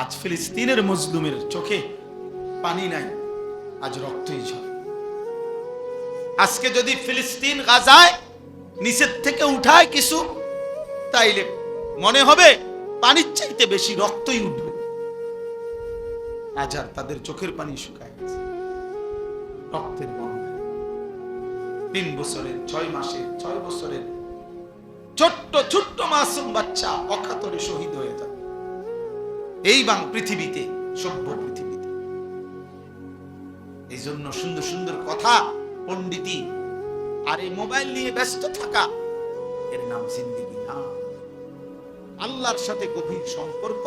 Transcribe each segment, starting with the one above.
আজ ফিলিস্তিনের মজলুমের চোখে পানি নাই, আজ রক্তই ঝরে। আজকে যদি ফিলিস্তিন গাজায় নিচের থেকে উঠায় কিছু, তাইলে মনে হবে পানির চাইতে বেশি রক্তই উঠবে। আজ আর তাদের চোখের পানি শুকায় গেছে, রক্তের বন্যা। 3 বছরের 6 মাসের 6 বছরের ছোট্ট ছোট্ট মাসুম বাচ্চা অকাতরে শহীদ হয়ে যায় এই পৃথিবীতে, সভ্য পৃথিবীতে। এই জন্য সুন্দর সুন্দর কথা, পণ্ডিতি আর এই মোবাইল নিয়ে ব্যস্ত থাকা, এর নাম জিন্দেগি না। আল্লাহর সাথে গভীর সম্পর্ক,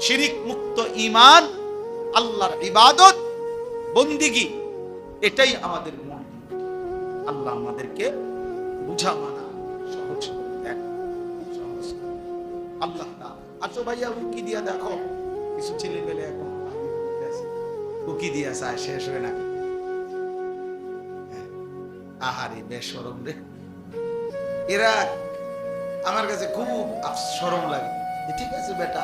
শিরিক মুক্ত ঈমান, আল্লাহর ইবাদত, বন্দিগি, এটাই আমাদের মূল। আল্লাহ আমাদেরকে বুঝা মানা সহজ করে দেন, সহজ করে। আল্লাহ না আচ্ছা ভাইয়া উকি দিয়া দেখো, কিছু ছেলে পেলে এখন উকি দিয়া চায় শেষ হয় নাকি। আহারে বেশরম রে, এরা আমার কাছে খুব শরম লাগে। ঠিক আছে বেটা,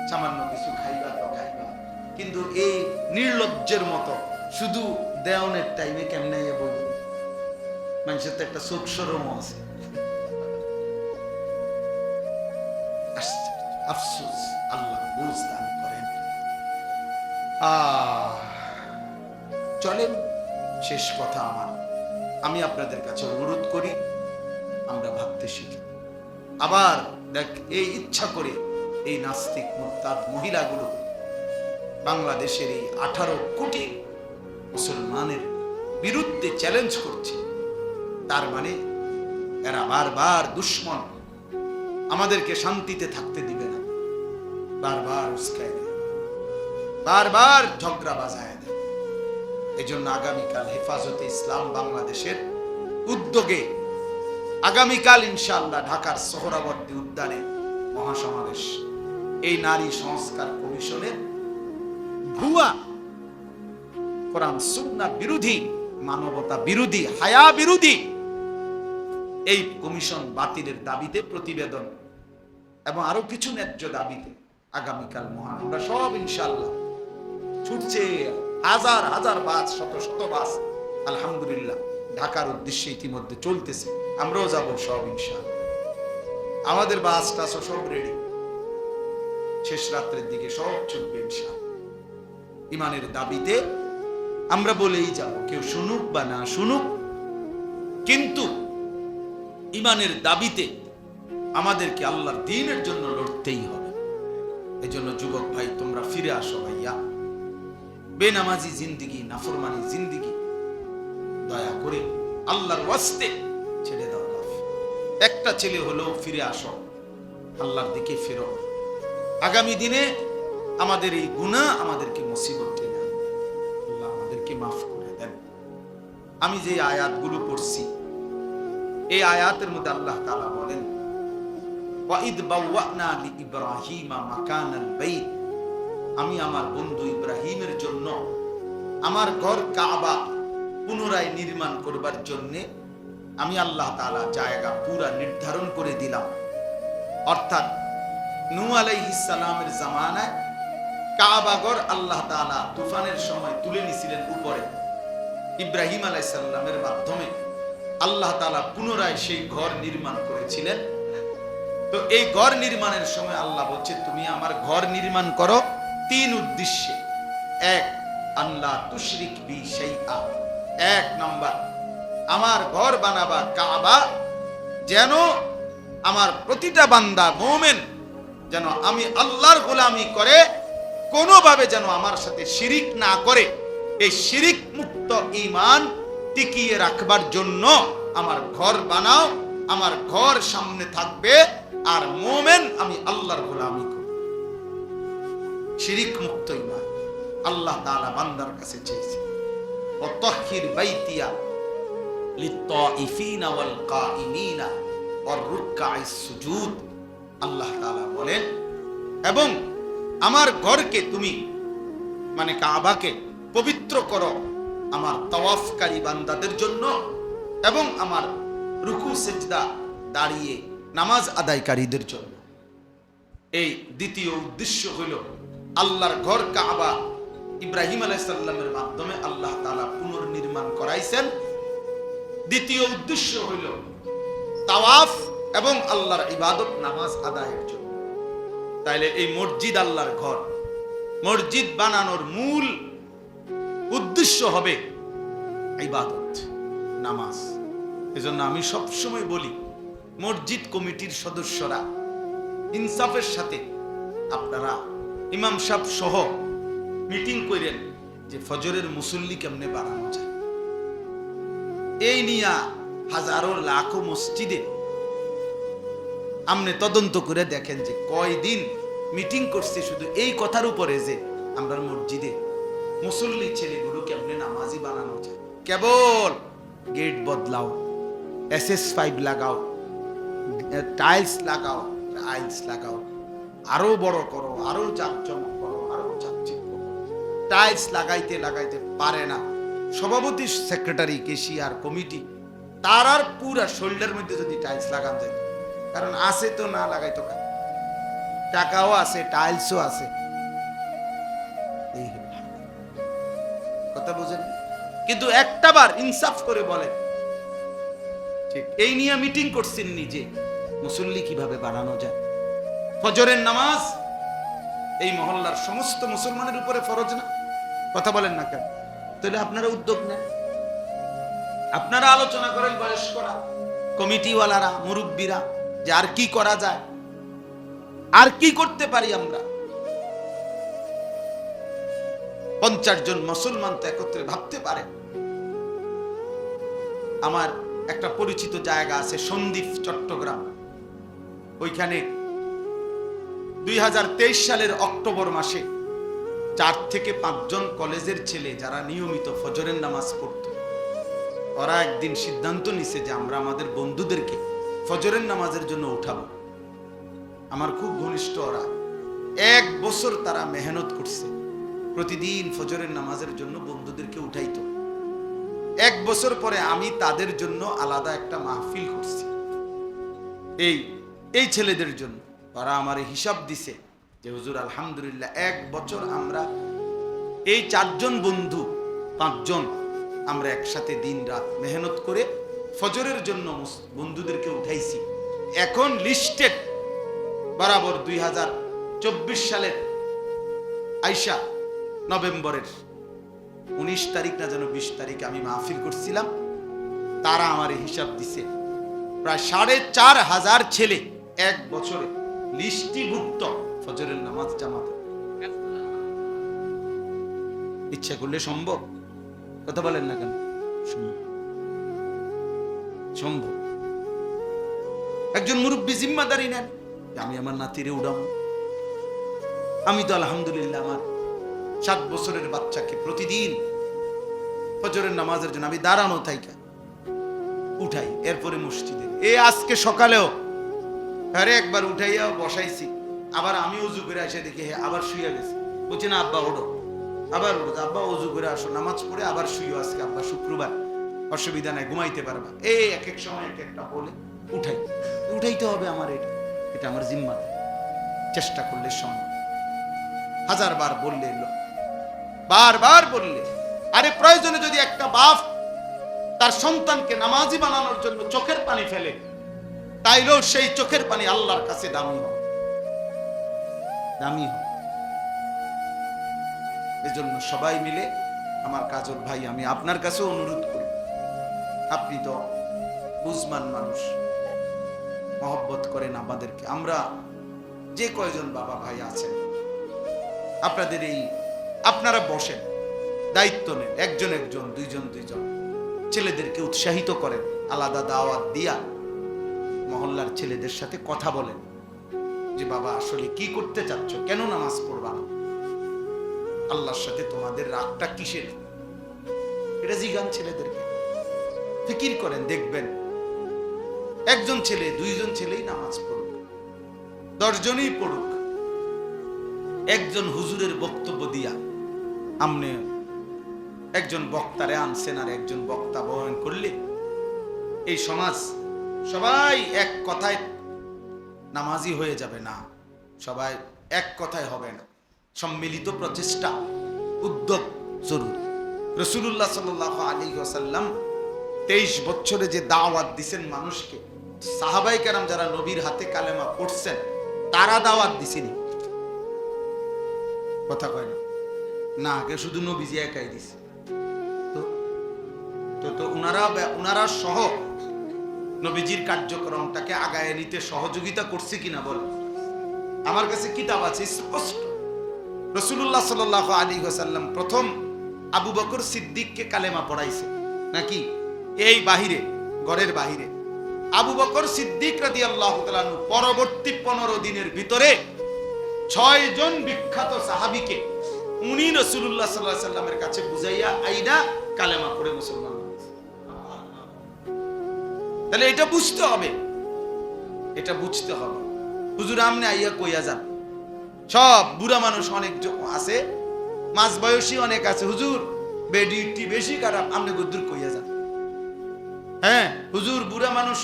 সামান্য কিছু খাইবা তো খাইবা, কিন্তু এই নির্লজ্জের মতো শুধু দেওয়ানের টাইমে কেমনে বলবো, মানুষের তো একটা চোখ শরমও আছে। আফসোস, আল্লাহ বুঝ দান করেন। চলেন, শেষ কথা আমার, আমি আপনাদের কাছে অনুরোধ করি, আমরা ভাবতে শিখি। আবার দেখ, এই ইচ্ছা করে এই নাস্তিক মুরতাদ মহিলাগুলো বাংলাদেশের এই 18 কোটি মুসলমানের বিরুদ্ধে চ্যালেঞ্জ করছে, তার মানে এরা বারবার দুশ্মন, আমাদেরকে শান্তিতে থাকতে দিবে না, বারবার উস্কায় দেয়, বারবার ঝগড়া বাজায় দেয়। এই জন্য আগামীকাল হেফাজতে ইসলাম বাংলাদেশের উদ্যোগে আগামীকাল ইনশাআল্লাহ ঢাকার সোহরাবর্তী উদ্যানে মহাসমাবেশ। এই নারী সংস্কার কমিশনের ভুয়া, কোরআন সুন্নাহ বিরোধী, মানবতা বিরোধী, হায়া বিরোধী এই কমিশন বাতিলের দাবিতে প্রতিবেদন এবং আরো কিছু ন্যায্য দাবিতে আগামীকাল মহান আমরা সব ইনশাআল্লাহ ছুটছে, হাজার হাজার বাস, শত শত বাস আলহামদুলিল্লাহ ঢাকার উদ্দেশ্যে ইতিমধ্যে চলতেছে। আমরাও যাব সব ইনশাআল্লাহ, আমাদের বাস টাস সব রেডি, শেষ রাত্রের দিকে সব চলবে ইনশাআল্লাহ। ইমানের দাবিতে আমরা বলেই যাব, কেউ শুনুক বা না শুনুক, কিন্তু ইমানের দাবিতে আমাদেরকে আল্লাহর দ্বীনের জন্য লড়তেই হবে। এজন্য যুবক ভাই, তোমরা ফিরে আসো ভাইয়া, বেনামাজি জিন্দিগি, নাফরমানি জিন্দিগি দয়া করে আল্লাহর ওয়াস্তে ছেড়ে দাও। একটা ছেলে হলেও ফিরে আসো, আল্লাহর দিকে ফেরো। আগামী দিনে আমাদের এই গুনাহ আমাদেরকে মুসিবত টেনে আনবে, আল্লাহ আমাদেরকে মাফ করে দেন। আমি যে আয়াতগুলো পড়ছি, এই আয়াতের মধ্যে আল্লাহ তাআলা বলেন, ওয়াইদ বাওয়ানা লিইব্রাহিমা মাকানাল বাইত, আমি আমার বন্ধু ইব্রাহিমের জন্য আমার ঘর কাবা পুনরায় নির্মাণ করবার জন্য আমি আল্লাহ তাআলা জায়গা পুরা নির্ধারণ করে দিলাম। অর্থাৎ নূহ আলাইহিস সালামের জামানায় কাবা ঘর আল্লাহ তাআলা তুফানের সময় তুলে নিয়েছিলেন উপরে, ইব্রাহিম আলাইহিস সালামের মাধ্যমে আল্লাহ তাআলা পুনরায় সেই ঘর নির্মাণ করেছিলেন। তো এই ঘর নির্মাণের সময় আল্লাহ বলছে, তুমি আমার ঘর নির্মাণ করো 3 উদ্দেশ্যে। 1, আল্লাহ তুশরিক বি শাইআ, 1 নাম্বার, আমার ঘর বানাবা কাবা যেন আমার প্রতিটা বান্দা মুমিন যেন আমি আল্লাহর গোলামি করে কোনোভাবে যেন আমার সাথে শিরিক না করে, এই শিরিক মুক্ত ঈমান টিকিয়ে রাখবার জন্য আমার ঘর বানাও, আমার ঘর সামনে থাকবে আর মুমিন আমি আল্লাহর গোলামি করব। শিরিক মুক্ত ঈমান আল্লাহ তাআলা বান্দার কাছে চেয়েছে। ও তাহহির বাইতিয়া লিত্তাইফিনা ওয়াল কাইমিনা ওয়ার রুকআইস সুজুদ, আল্লাহ তাআলা বলেন, এবং আমার ঘরকে তুমি মানে কাবাকে পবিত্র করো আমার তাওয়াফকারী বান্দাদের জন্য এবং আমার রুকু সিজদা দাঁড়িয়ে নামাজ আদায়কারীদের জন্য। এই দ্বিতীয় উদ্দেশ্য হইল আল্লাহর ঘর কাবা ইব্রাহিম আলাইহিস সালামের মাধ্যমে আল্লাহ তাআলা পুনর্নির্মাণ করাইছেন। দ্বিতীয় উদ্দেশ্য হইল তাওয়াফ এবং আল্লাহর ইবাদত নামাজ আদায়ের জন্য। তাইলে এই মসজিদ আল্লাহর ঘর, মসজিদ বানানোর মূল উদ্দেশ্য হবে ইবাদত নামাজ। এজন্য আমি সবসময় বলি মসজিদ কমিটির সদস্যরা ইনসাফের সাথে আপনারা ইমাম সাহেব সহ মিটিং করেন যে ফজরের মুসল্লি কেমনে বাড়ানো যায়। এই নিয়ে হাজারো লাখো মসজিদে আপনি তদন্ত করে দেখেন যে কয়দিন মিটিং করছে শুধু এই কথার উপরে যে আমরা মসজিদে মুসল্লি ছেলেগুলো কেমনে নামাজি বানানো যায়। কেবল গেট বদলাও, SS5 লাগাও, টাইলস লাগাও, টাইলস লাগাও, আরো বড় করো, আরো জাঁকজমক করো, আরো চাকচিক্য করো। টাইলস লাগাইতে লাগাইতে পারে না সভাপতি, সেক্রেটারি, কেশিয়ার, কমিটি, তার আর পুরা শোল্ডার মধ্যে যদি টাইলস লাগান যায়, কারণ আছে তো না লাগাইতো টাকাও আছে, টাইলসও আছে। এই কথা বুঝেন? কিন্তু একটাবার ইনসাফ করে বলেন, ঠিক এই নিয়ে মিটিং করছেন নিজে মুসল্লি কিভাবে বানানো যায়। ফজরের নামাজ এই মহল্লার সমস্ত মুসলমানের উপরে ফরজ না? কথা বলেন না কেন? তাহলে আপনারা উদ্যোগ নেন, আপনারা আলোচনা করেন বয়স্করা, কমিটিওয়ালারা, মুরব্বীরা, যে আর কি করা যায়, আর কি করতে পারি আমরা। 50 জন মুসলমান তো একত্রে ভাবতে পারে। আমার একটা পরিচিত জায়গা আছে সন্দ্বীপ, চট্টগ্রাম। ওইখানে 2023 সালের অক্টোবর মাসে 4 থেকে 5 জন কলেজের ছেলে যারা নিয়মিত ফজরের নামাজ পড়তো, ওরা একদিন সিদ্ধান্ত নিছে যে আমরা আমাদের বন্ধুদেরকে ফজরের নামাজের জন্য উঠাবো। আমার খুব ঘনিষ্ঠ ওরা, 1 বছর তারা মেহনত করছে, প্রতিদিন ফজরের নামাজের জন্য বন্ধুদেরকে উঠাইতো। 1 বছর পরে আমি তাদের জন্য আলাদা একটা মাহফিল করছি এই ছেলেদের জন্য। তারা আমার হিসাব দিছে যে হুজুর আলহামদুলিল্লাহ 1 বছর আমরা এই 4 জন বন্ধু 5 জন আমরা একসাথে দিন রাত মেহনত করে ফজরের জন্য বন্ধুদেরকে উঠাইছি। এখন লিস্টেড বরাবর 2024 সালের আইসা নভেম্বরের 19 তারিখ না যেন 20 তারিখে আমি মাহফিল করছিলাম। তারা আমার হিসাব দিছে প্রায় 4,500 ছেলে 1 বছরে লিস্টিভুক্ত ফজরের নামাজ জামাতে। ইচ্ছা করলে সম্ভব? কথা বলেন না কেন? সম্ভব। একজন মুরব্বী জিম্মাদারি নেন, আমি আমার নাতিরে উড়াবো। আমি তো আলহামদুলিল্লাহ আমার 7 বছরের বাচ্চাকে প্রতিদিন ফজরের নামাজের জন্য আমি দাঁড়ানো থাইকা উঠাই, এরপরে মসজিদে। আজকে সকালেও আরে একবার উঠাইয়া বসাইছি, আবার আমি উজু করে এসে দেখি আবার শুয়ে গেছে। বলছি না আব্বা ওঠো, আবার ওঠো, আব্বা উজু করে আসো, নামাজ পড়ে আবার শুয়ে, আজকে আব্বা শুক্রবার, অসুবিধা নাই, ঘুমাইতে পারবা। এক এক সময় এক একটা বলে উঠাইতে হবে আমার, এটা আমার জিম্মা। চেষ্টা করলে সম্ভব। 1000 বার বললে, বারবার বললে, আরে প্রয়োজনে যদি একটা বাপ তার সন্তানকে নামাজি বানানোর জন্য চোখের পানি ফেলে, তাইলেও সেই চোখের পানি আল্লাহর কাছে দামি হয়। এজন্য সবাই মিলে, আমার কাজল ভাই, আমি আপনার কাছে অনুরোধ করি, আপনি তো বুঝমান মানুষ, মহব্বত করেন আমাদেরকে। আমরা যে কয়জন বাবা ভাই আছেন, আপনারা বসেন, দায়িত্ব নেন, একজন 2জন ছেলেদেরকে উৎসাহিত করেন, আলাদা দাওয়াত দিয়া মহল্লার ছেলেদের সাথে কথা বলেন যে বাবা আসলে কি করতে চাচ্ছ, কেন নামাজ পড়বা না, আল্লাহর সাথে তোমাদের রাগটা কিসের, এটা জিজ্ঞান ছেলেদেরকে। ফিকির করেন, দেখবেন 1 জন ছেলে 2 জন ছেলেই নামাজ পড়ুক, 10 জনই পড়ুক, একজন হুজুরের বক্তব্য দিয়া আমনে একজন বক্তারে আনছেন আর একজন বক্তা বয়ান করলে এই সমাজ সবাই এক কথায় নামাজি হয়ে যাবে না। সবাই এক কথায় হবে না, সম্মিলিত প্রচেষ্টা, উদ্যোগ জরুরি। রাসূলুল্লাহ সাল্লাল্লাহু আলাইহি ওয়াসাল্লাম 23 বছরে যে দাওয়াত দিছেন মানুষকে, সাহাবায়ে কেরাম যারা নবীর হাতে কালেমা পড়ছেন তারা দাওয়াত দিছেনি, কথা কয় না, না আগে শুধু নবীজি একাই দিছে। তো উনারা সহ নবীজির কার্যক্রমটাকে আগায় নিতে সহযোগিতা করছে কিনা বল। আমার কাছে কিতাব আছে স্পষ্ট, রাসূলুল্লাহ সাল্লাল্লাহু আলাইহি ওয়াসাল্লাম প্রথম আবু বকর সিদ্দিককে কালেমা পড়াইছে নাকি এই বাহিরে, ঘরের বাহিরে। আবু বকর সিদ্দিক রাদিয়াল্লাহু তাআলা আনহু পরবর্তী 15 দিনের ভিতরে 6 জন বিখ্যাত সাহাবীকে উনি রাসূলুল্লাহ সাল্লাল্লাহু আলাইহি ওয়াসাল্লামের কাছে বুঝাইয়া আইনা কালেমা পড়ে মুসলমান হয়েছে। তাহলে এটা বুঝতে হবে, এটা বুঝতে হবে। হুজুর আমনে আইয়া কইয়া যান, সব বুড়া মানুষ অনেক আছে, মাঝ বয়সী অনেক আছে, হুজুর বেডিটি বেশি খারাপ, আমনে গদ্দুর কইয়া যান। হ্যাঁ হুজুর বুড়া মানুষ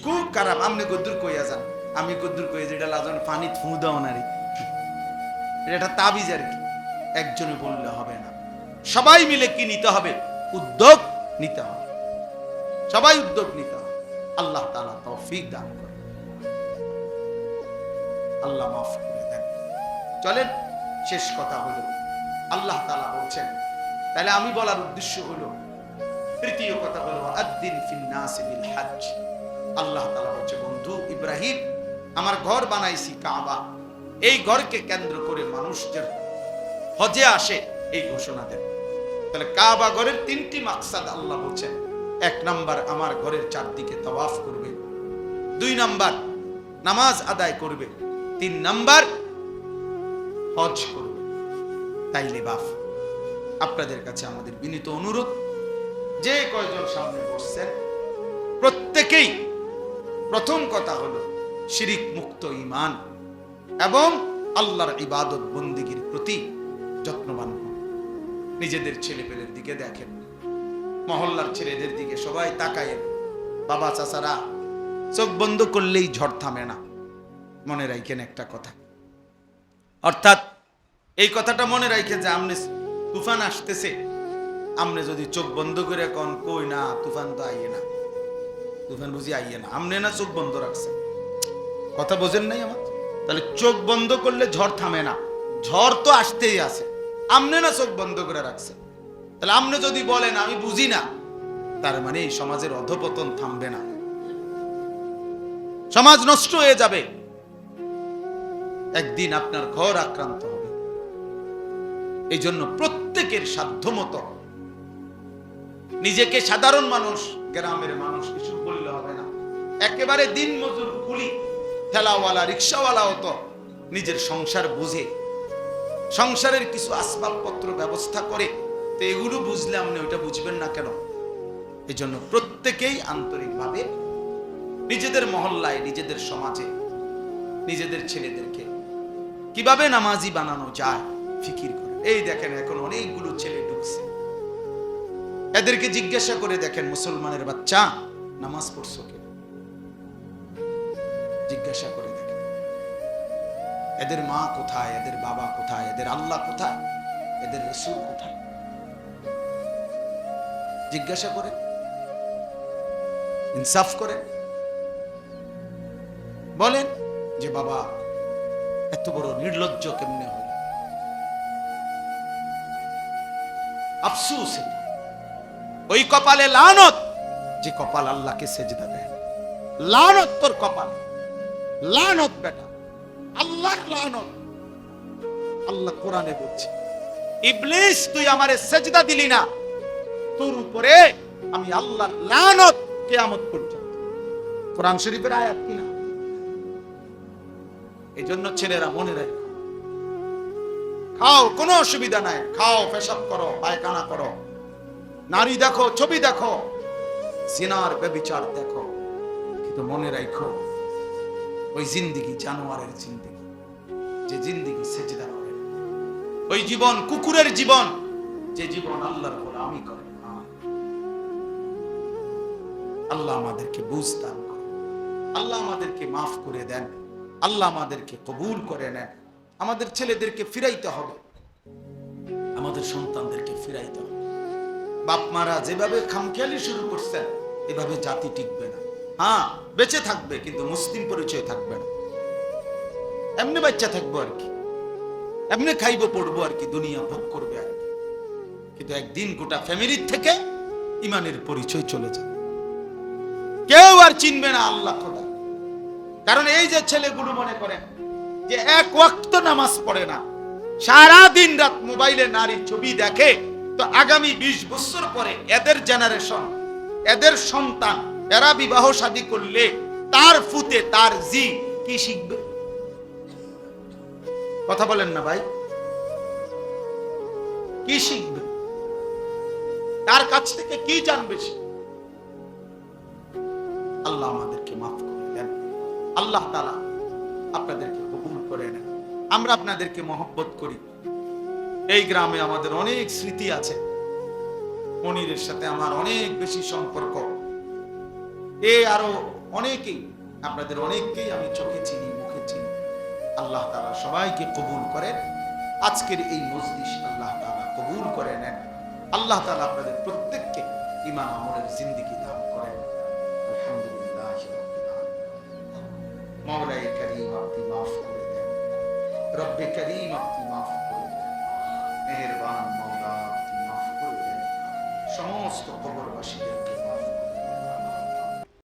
খুব খারাপ, আমনে গদ্দুর কইয়া যান। আমি গদ্দুর কইয়া যেটা লাজন পানি ফু দাও না রে, এটা তাবিজ আর কি, একজনে বললে হবে না, সবাই মিলে কি নিতে হবে, উদ্যোগ নিতে হবে, সবাই উদ্যোগ নিতে হবে। আল্লাহ তাআলা তৌফিক দান করে, আল্লাহ মাফ করে দেন। চলেন শেষ কথা হলো, আল্লাহ তাআলা বলছেন, তাহলে আমি বলার উদ্দেশ্য হলো, তৃতীয় কথা হলো আদ্দিন ফিন নাস বিল হজ। আল্লাহ তাআলা বলছে, বন্ধু ইব্রাহিম আমার ঘর বানাইছি কাবা, এই ঘরকে কেন্দ্র করে মানুষদের হজে আসে এই ঘোষণা দেন। তাহলে কাবা ঘরের 3টি মাকসাদ আল্লাহ বলছেন, 1 নাম্বার আমার ঘরের চারদিকে তাওয়াফ করবে, 2 নাম্বার নামাজ আদায় করবে, 3 নাম্বার হজ করবে। তাইলে বাপ আপনাদের কাছে আমাদের বিনীত অনুরোধ, যে কয়জন সামনে বসছেন প্রত্যেকেই প্রথম কথা হলো শিরিক মুক্ত ঈমান এবং আল্লাহর ইবাদত বন্দেগীর প্রতি যত্নবান হন। নিজেদের ছেলেপেলের দিকে দেখেন, মহল্লার ছেলেদের দিকে সবাই তাকায়েন, বাবা চাচারা চোখ বন্ধ করলেই ঝড় থামে না। মনে রাখেন একটা কথা, অর্থাৎ এই কথাটা মনে রাখেন যে আমনে তুফান আসতেছে, আমনে যদি চোখ বন্ধ করে কোন কই না তুফান তো আইয়ে না, তুফান বুঝি আইয়ে না, আমনে না চোখ বন্ধ রাখছেন, কথা বোঝেন নাই আমার? তাহলে চোখ বন্ধ করলে ঝড় থামে না, ঝড় তো আসতেই আছে, আমনে না চোখ বন্ধ করে রাখছেন। তাহলে আমনে যদি বলেন আমি বুঝি না, তার মানে এই সমাজের অধপতন থামবে না, সমাজ নষ্ট হয়ে যাবে, একদিন আপনার ঘর আক্রান্ত হবে। এই জন্য প্রত্যেকের সাধ্যমতো নিজেকে সাধারণ মানুষ, গ্রামের মানুষ কিছু বললে হবে না, একেবারে দিন মজুর কুলি ঠেলাওয়ালা রিক্সাওয়ালাও তো নিজের সংসার বুঝে, সংসারের কিছু আসবাবপত্র ব্যবস্থা করে, তো এগুলো বুঝলে আপনি ওইটা বুঝবেন না কেন? এই জন্য প্রত্যেকেই আন্তরিকভাবে নিজেদের মহল্লায়, নিজেদের সমাজে, নিজেদের ছেলেদেরকে কিভাবে নামাজি বানানো যায় ফিকির করে। এই দেখেন এখন অনেকগুলো ছেলে ঢুকছে, এদেরকে জিজ্ঞাসা করে দেখেন, মুসলমানের বাচ্চা নামাজ পড়ছো কে? জিজ্ঞাসা করে দেখেন এদের মা কোথায়, এদের বাবা কোথায়, এদের আল্লাহ কোথায়, এদের রাসূল কোথায়? জিজ্ঞাসা করে, ইনসাফ করে বলেন যে বাবা এত বড় নির্লজ্জ কেমনে হল? আফসোস, ওই কপালে লানত যে কপাল আল্লাহকে সেজদা দেয়। লানত তোর কপালে, লানত বেটা, আল্লাহ লানত। আল্লাহ কোরআনে বলছে, ইবলিস তুই আমারে সেজদা দিলি না, তোর উপরে আমি আল্লাহর লানত কিয়ামত পর্যন্ত। কোরআন শরীফের আয়াত কিনা? এই জন্য ছেলেরা মনে রাখো, খাও কোনো অসুবিধা নাই, খাও, পেশাব করো, পায়খানা করো, নারী দেখো, ছবি দেখো, জিনার ব্যভিচার দেখো, কিন্তু মনে রাখো ওই জিন্দেগি জানোয়ারের জিন্দেগি, যে জিন্দেগি সেজদা করে, ওই জীবন কুকুরের জীবন, যে জীবন আল্লাহর গোলামি করে। আল্লাহ আমাদেরকে বুঝ দান করেন, আল্লাহ আমাদেরকে মাফ করে দেন, আল্লাহ আমাদেরকে কবুল করে নেন। আমাদের ছেলেদেরকে ফিরাইতে হবে, আমাদের সন্তানদেরকে ফিরাইতে হবে। বাপ মারা যেভাবে খামখেয়ালি শুরু করছেন, এভাবে জাতি টিকবে না। হ্যাঁ, বেঁচে থাকবে কিন্তু মুসলিম পরিচয় থাকবে না। এমনি বাচ্চা থাকবো আর কি, এমনি খাইবো পড়বো আর কি, দুনিয়া ভোগ করবে আর কি, কিন্তু একদিন গোটা ফ্যামিলির থেকে ইমানের পরিচয় চলে যাবে, কেউ আর চিনবে না আল্লাহ খোদা। কারণ এই যে ছেলেগুলো মনে করেন যে এক ওয়াক্ত নামাজ পড়ে না, সারা দিন রাত মোবাইলে নারীর ছবি দেখে, তো আগামী 20 বছর পরে এদের জেনারেশন, এদের সন্তান, এরা বিবাহ শাদী করলে তার ফুতে তার জি কি শিখবে? কথা বলেন না ভাই, কি শিখবে? তার কাছ থেকে কি জানবে সে? আল্লাহ আমাদেরকে মাফ করে দেন। আল্লাহ তাআলা আপনাদেরকে কবুল করে নেন। আমরা আপনাদেরকে মহব্বত করি। এই গ্রামে আমাদের অনেক স্মৃতি আছে। মনিরের সাথে আমার অনেক বেশি সম্পর্ক। আরো অনেকেই, আপনাদের অনেককেই আমি চোখে চিনি, মুখে চিনি। আল্লাহ তাআলা সবাইকে কবুল করেন। আজকের এই মজলিস আল্লাহ তাআলা কবুল করে নেন। আল্লাহ তাআলা আপনাদের প্রত্যেককে ঈমান আমলের জিন্দেগি দান করেন। আলহামদুলিল্লাহ রাব্বিল আলামিন। মাওলায়ে কারীম আপনি মাফ করে দেন, রব্বে কারীম আপনি মাফ করে দেন, মেহেরবান মাওলা আপনি মাফ করে দেন। সমস্ত কবরবাসীদেরকে